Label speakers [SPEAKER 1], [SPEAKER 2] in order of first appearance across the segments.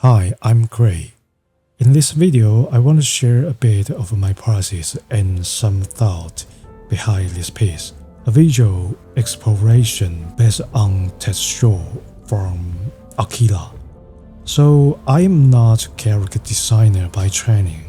[SPEAKER 1] Hi, I'm Gray. In this video, I want to share a bit of my process and some thought behind this piece, a visual exploration based on texture from AKIRA. So I am not a character designer by training.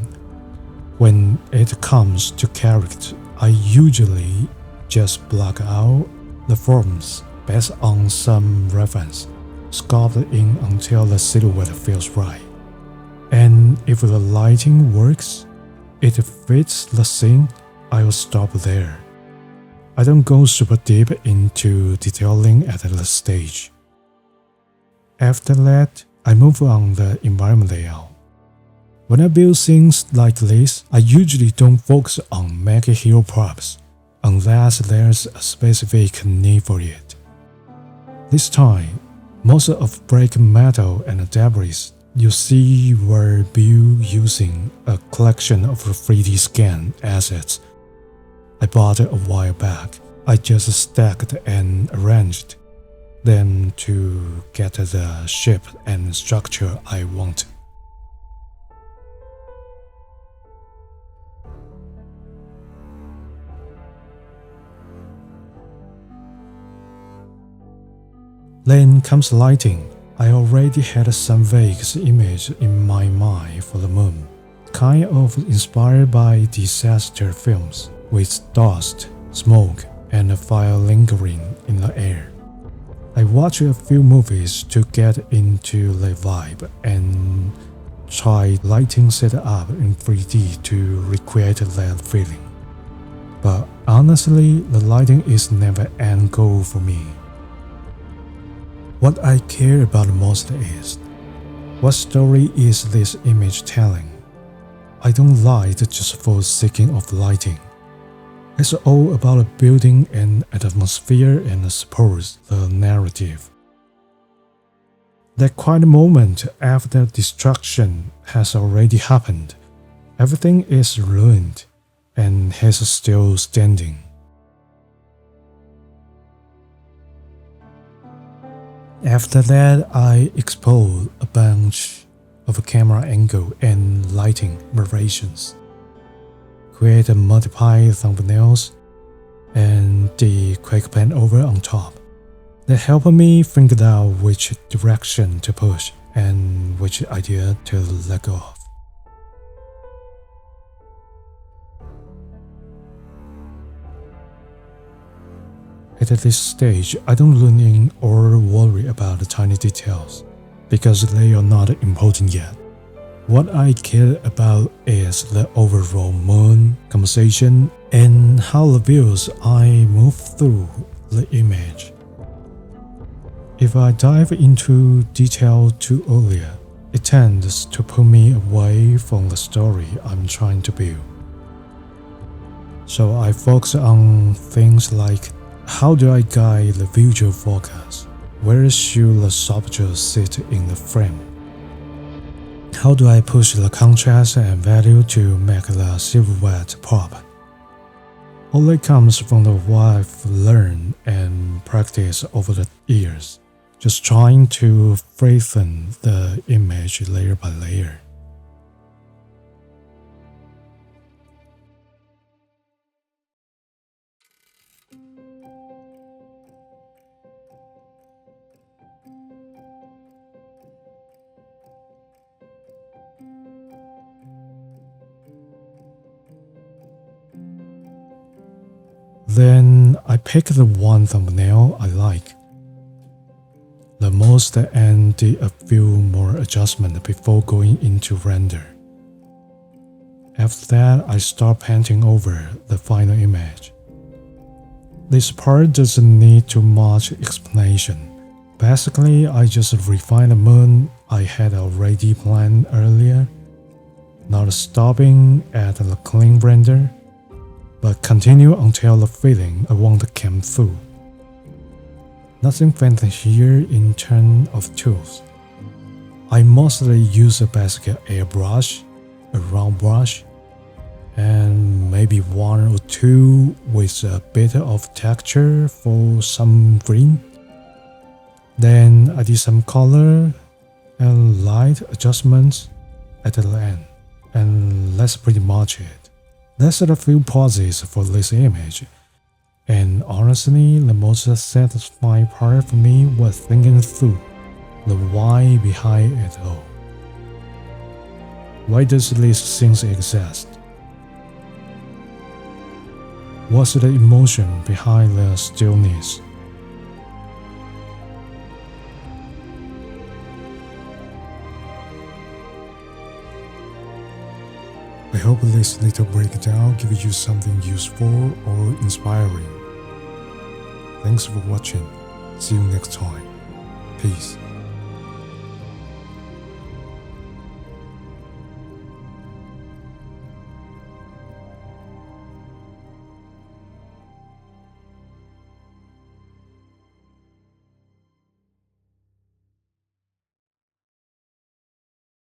[SPEAKER 1] When it comes to character, I usually just block out the forms based on some reference, sculpt in until the silhouette feels right. And if the lighting works, it fits the scene, I'll stop there. I don't go super deep into detailing at this stage. After that, I move on the environment layout. When I build scenes like this, I usually don't focus on mega hero props, unless there's a specific need for it. This time, most of break metal and debris you see were built using a collection of 3D scan assets I bought a while back. I just stacked and arranged them to get the shape and structure I want. Then comes lighting. I already had some vague image in my mind for the moon, kind of inspired by disaster films, with dust, smoke, and fire lingering in the air. I watched a few movies to get into the vibe and tried lighting setup in 3D to recreate that feeling. But honestly, the lighting is never end goal for me. What I care about most is, what story is this image telling? I don't light just for seeking of lighting. It's all about building an atmosphere and support the narrative. That quiet moment after destruction has already happened. Everything is ruined, and he's still standing. After that, I explore a bunch of camera angle and lighting variations, create multiple thumbnails, and the quick pan over on top. That helped me figure out which direction to push and which idea to let go of. At this stage, I don't lean in or worry about the tiny details, because they are not important yet. What I care about is the overall moon composition and how the views I move through the image. If I dive into detail too early, it tends to pull me away from the story I'm trying to build. So I focus on things like, how do I guide the visual focus? Where should the subject sit in the frame? How do I push the contrast and value to make the silhouette pop? All that comes from what I've learned and practiced over the years, just trying to strengthen the image layer by layer. Then I pick the one thumbnail I like the most and do a few more adjustments before going into render. After that, I start painting over the final image. This part doesn't need too much explanation. Basically, I just refine the moon I had already planned earlier, not stopping at the clean render, but continue until the feeling I want came through. Nothing fancy here in terms of tools. I mostly use a basic airbrush, a round brush, and maybe one or two with a bit of texture for some green. Then I did some color and light adjustments at the end. And that's pretty much it. That's a few pauses for this image. And honestly, the most satisfying part for me was thinking through the why behind it all. Why does these things exist? What's the emotion behind the stillness? I hope this little breakdown gives you something useful or inspiring. Thanks for watching. See you next time. Peace.